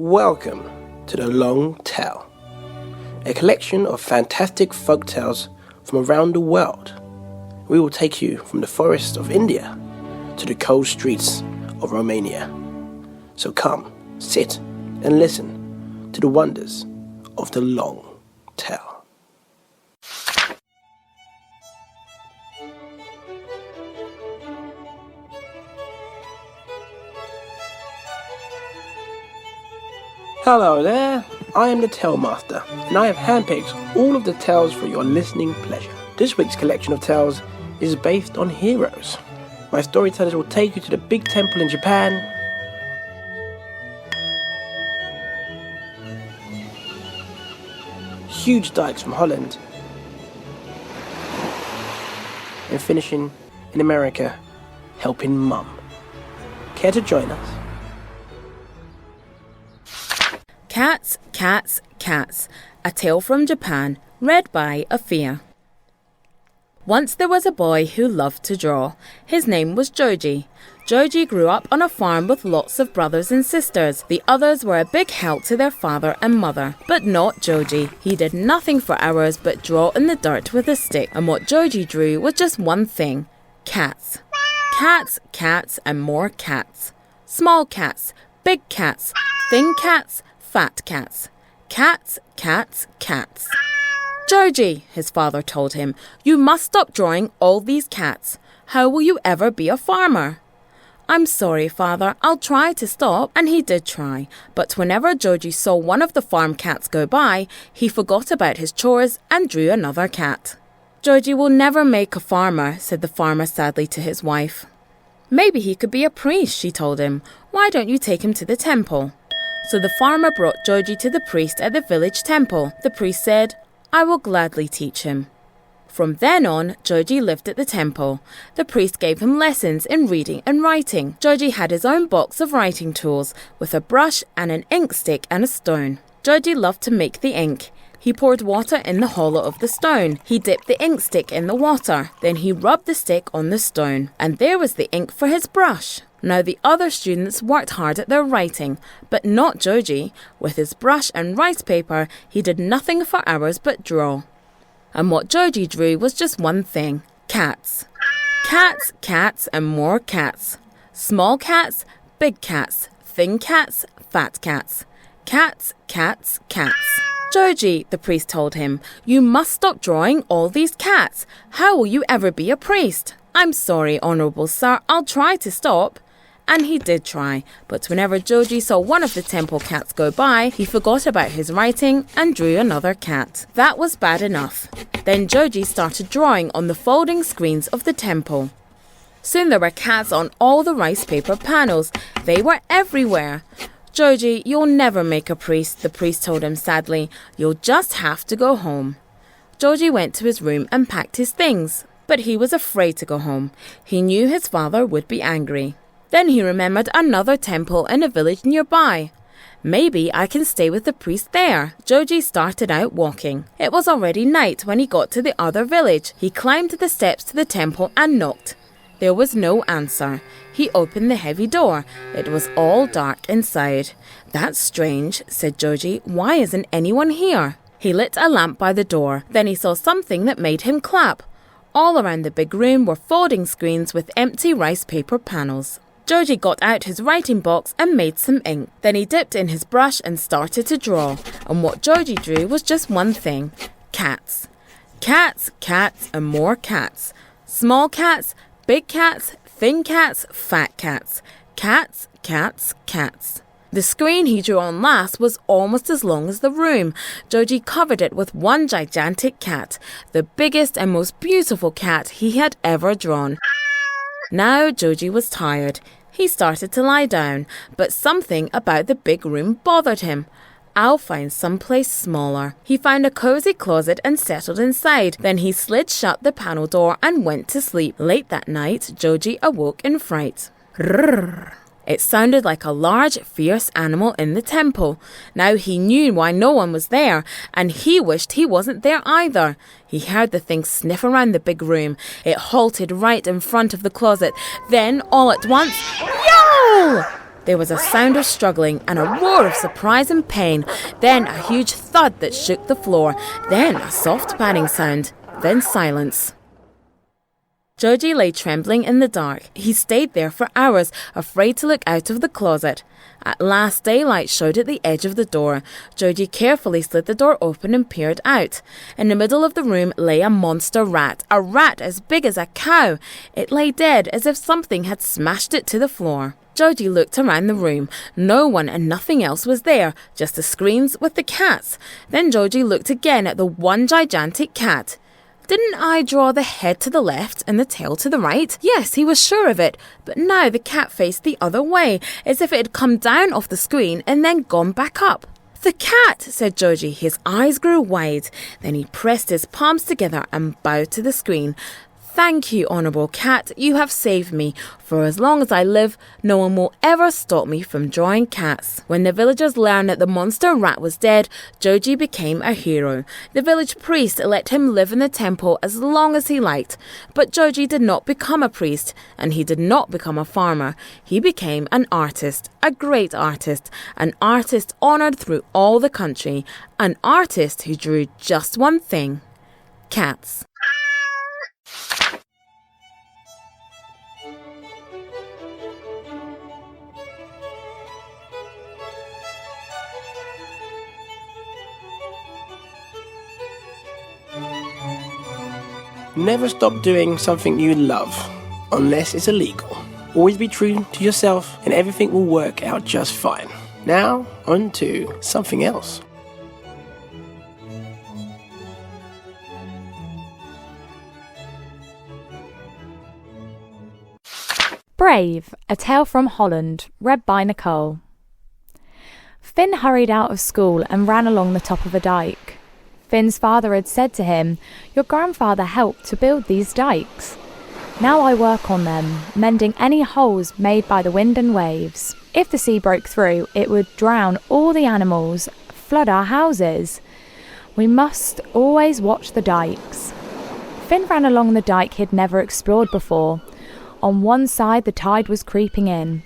Welcome to The Long Tale, a collection of fantastic folk tales from around the world. We will take you from the forests of India to the cold streets of Romania. So come, sit and listen to the wonders of The Long Tale. Hello there, I am the Tale Master, and I have handpicked all of the tales for your listening pleasure. This week's collection of tales is based on heroes. My storytellers will take you to the big temple in Japan, huge dykes from Holland, and finishing in America, helping Mum. Care to join us? Cats, Cats, Cats, a tale from Japan, read by Afua. Once there was a boy who loved to draw. His name was Joji. Joji grew up on a farm with lots of brothers and sisters. The others were a big help to their father and mother. But not Joji. He did nothing for hours but draw in the dirt with a stick. And what Joji drew was just one thing: cats. Cats, cats, and more cats. Small cats, big cats, thin cats, fat cats. Cats, cats, cats. Joji, his father told him, you must stop drawing all these cats. How will you ever be a farmer? I'm sorry, father, I'll try to stop. And he did try. But whenever Joji saw one of the farm cats go by, he forgot about his chores and drew another cat. Joji will never make a farmer, said the farmer sadly to his wife. Maybe he could be a priest, she told him. Why don't you take him to the temple? So the farmer brought Joji to the priest at the village temple. The priest said, I will gladly teach him. From then on, Joji lived at the temple. The priest gave him lessons in reading and writing. Joji had his own box of writing tools with a brush and an ink stick and a stone. Joji loved to make the ink. He poured water in the hollow of the stone. He dipped the ink stick in the water. Then he rubbed the stick on the stone. And there was the ink for his brush. Now the other students worked hard at their writing, but not Joji. With his brush and rice paper, he did nothing for hours but draw. And what Joji drew was just one thing: cats. Cats, cats, and more cats. Small cats, big cats, thin cats, fat cats. Cats, cats, cats. Joji, the priest told him, you must stop drawing all these cats. How will you ever be a priest? I'm sorry, honourable sir, I'll try to stop. And he did try, but whenever Joji saw one of the temple cats go by, he forgot about his writing and drew another cat. That was bad enough. Then Joji started drawing on the folding screens of the temple. Soon there were cats on all the rice paper panels. They were everywhere. Joji, you'll never make a priest, the priest told him sadly. You'll just have to go home. Joji went to his room and packed his things, but he was afraid to go home. He knew his father would be angry. Then he remembered another temple in a village nearby. Maybe I can stay with the priest there. Joji started out walking. It was already night when he got to the other village. He climbed the steps to the temple and knocked. There was no answer. He opened the heavy door. It was all dark inside. That's strange, said Joji. Why isn't anyone here? He lit a lamp by the door. Then he saw something that made him clap. All around the big room were folding screens with empty rice paper panels. Joji got out his writing box and made some ink. Then he dipped in his brush and started to draw. And what Joji drew was just one thing: cats. Cats, cats, and more cats. Small cats, big cats, thin cats, fat cats. Cats, cats, cats. The screen he drew on last was almost as long as the room. Joji covered it with one gigantic cat, the biggest and most beautiful cat he had ever drawn. Now Joji was tired. He started to lie down, but something about the big room bothered him. I'll find someplace smaller. He found a cozy closet and settled inside. Then he slid shut the panel door and went to sleep. Late that night, Joji awoke in fright. Rrrr. It sounded like a large, fierce animal in the temple. Now he knew why no one was there, and he wished he wasn't there either. He heard the thing sniff around the big room. It halted right in front of the closet. Then, all at once, yow! There was a sound of struggling and a roar of surprise and pain, then a huge thud that shook the floor, then a soft padding sound, then silence. Joji lay trembling in the dark. He stayed there for hours, afraid to look out of the closet. At last daylight showed at the edge of the door. Joji carefully slid the door open and peered out. In the middle of the room lay a monster rat, a rat as big as a cow. It lay dead as if something had smashed it to the floor. Joji looked around the room. No one and nothing else was there, just the screens with the cats. Then Joji looked again at the one gigantic cat. Didn't I draw the head to the left and the tail to the right? Yes, he was sure of it, but now the cat faced the other way, as if it had come down off the screen and then gone back up. "The cat," said Joji. His eyes grew wide. Then he pressed his palms together and bowed to the screen. "Thank you, Honourable Cat. You have saved me. For as long as I live, no one will ever stop me from drawing cats." When the villagers learned that the monster rat was dead, Joji became a hero. The village priest let him live in the temple as long as he liked. But Joji did not become a priest, and he did not become a farmer. He became an artist, a great artist, an artist honoured through all the country, an artist who drew just one thing: cats. Never stop doing something you love, unless it's illegal. Always be true to yourself and everything will work out just fine. Now, on to something else. Brave, a tale from Holland, read by Nicole. Finn hurried out of school and ran along the top of a dike. Finn's father had said to him, "Your grandfather helped to build these dykes. Now I work on them, mending any holes made by the wind and waves. If the sea broke through, it would drown all the animals, flood our houses. We must always watch the dykes." Finn ran along the dike he'd never explored before. On one side the tide was creeping in.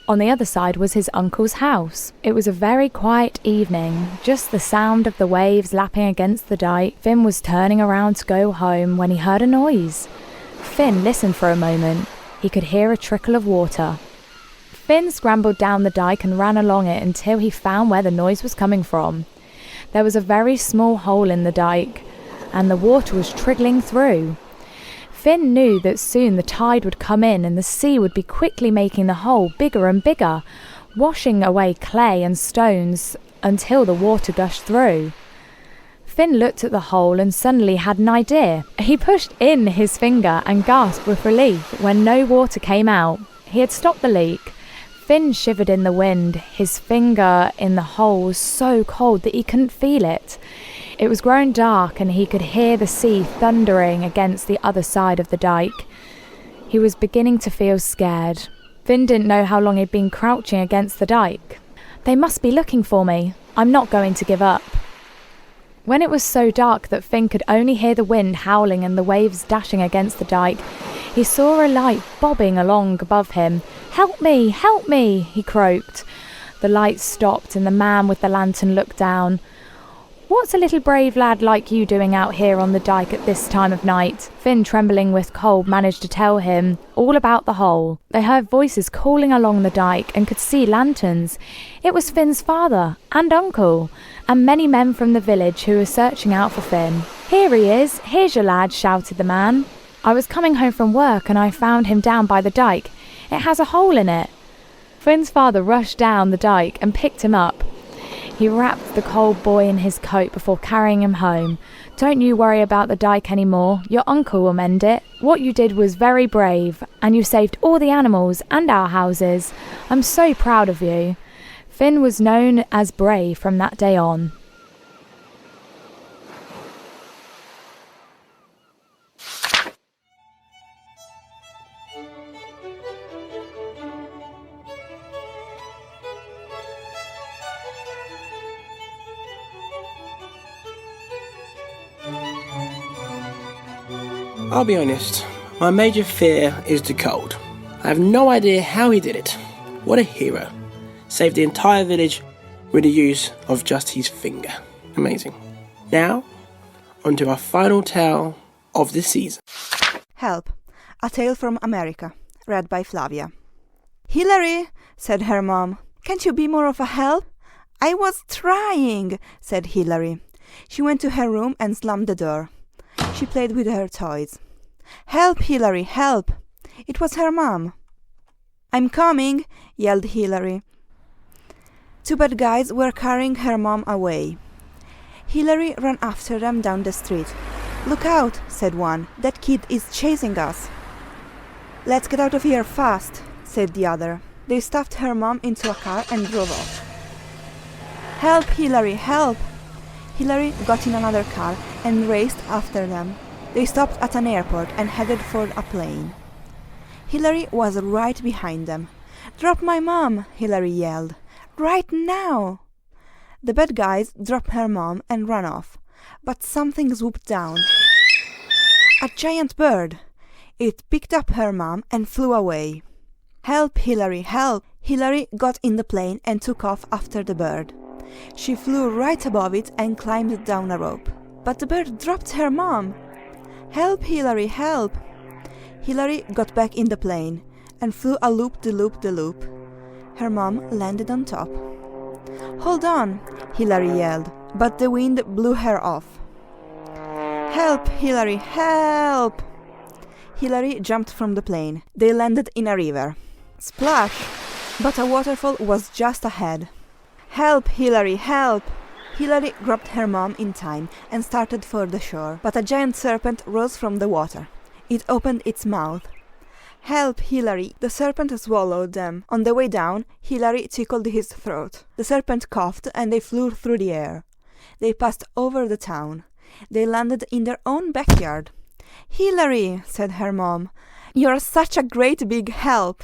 On the other side was his uncle's house. It was a very quiet evening, just the sound of the waves lapping against the dike. Finn was turning around to go home when he heard a noise. Finn listened for a moment. He could hear a trickle of water. Finn scrambled down the dike and ran along it until he found where the noise was coming from. There was a very small hole in the dike, and the water was trickling through. Finn knew that soon the tide would come in and the sea would be quickly making the hole bigger and bigger, washing away clay and stones until the water gushed through. Finn looked at the hole and suddenly had an idea. He pushed in his finger and gasped with relief when no water came out. He had stopped the leak. Finn shivered in the wind. His finger in the hole was so cold that he couldn't feel it. It was growing dark and he could hear the sea thundering against the other side of the dike. He was beginning to feel scared. Finn didn't know how long he'd been crouching against the dike. "They must be looking for me. I'm not going to give up." When it was so dark that Finn could only hear the wind howling and the waves dashing against the dike, he saw a light bobbing along above him. "Help me! Help me!" he croaked. The light stopped and the man with the lantern looked down. "What's a little brave lad like you doing out here on the dike at this time of night?" Finn, trembling with cold, managed to tell him all about the hole. They heard voices calling along the dike and could see lanterns. It was Finn's father and uncle, and many men from the village who were searching out for Finn. "Here he is! Here's your lad!" shouted the man. "I was coming home from work and I found him down by the dike. It has a hole in it." Finn's father rushed down the dike and picked him up. He wrapped the cold boy in his coat before carrying him home. "Don't you worry about the dike anymore. Your uncle will mend it. What you did was very brave, and you saved all the animals and our houses. I'm so proud of you." Finn was known as brave from that day on. I'll be honest, my major fear is the cold. I have no idea how he did it. What a hero. Saved the entire village with the use of just his finger. Amazing. Now, on to our final tale of the season. Help! A Tale from America, read by Flavia. "Hillary," said her mom, "can't you be more of a help?" "I was trying," said Hillary. She went to her room and slammed the door. She played with her toys. "Help, Hillary, help!" It was her mom. "I'm coming," yelled Hillary. Two bad guys were carrying her mom away. Hillary ran after them down the street. "Look out," said one. "That kid is chasing us." "Let's get out of here fast," said the other. They stuffed her mom into a car and drove off. "Help, Hillary, help!" Hillary got in another car and raced after them. They stopped at an airport and headed for a plane. Hillary was right behind them. "Drop my mom!" Hillary yelled. "Right now!" The bad guys dropped her mom and ran off, but something swooped down. A giant bird! It picked up her mom and flew away. "Help, Hillary, help!" Hillary got in the plane and took off after the bird. She flew right above it and climbed down a rope. But the bird dropped her mom. "Help, Hillary, help!" Hillary got back in the plane and flew a loop-de-loop-de-loop. Her mom landed on top. "Hold on!" Hillary yelled, but the wind blew her off. "Help, Hillary, help!" Hillary jumped from the plane. They landed in a river. Splash! But a waterfall was just ahead. "Help, Hillary, help!" Hillary grabbed her mom in time and started for the shore, but a giant serpent rose from the water. It opened its mouth. "Help, Hillary!" The serpent swallowed them. On the way down, Hillary tickled his throat. The serpent coughed and they flew through the air. They passed over the town. They landed in their own backyard. "Hillary," said her mom, "you're such a great big help."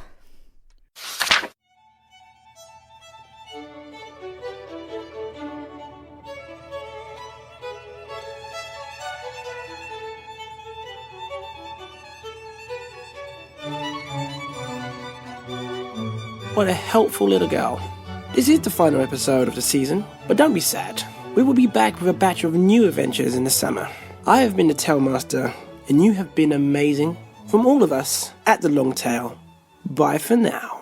What a helpful little girl. This is the final episode of the season, but don't be sad. We will be back with a batch of new adventures in the summer. I have been the Tale Master, and you have been amazing. From all of us at The Long Tail, bye for now.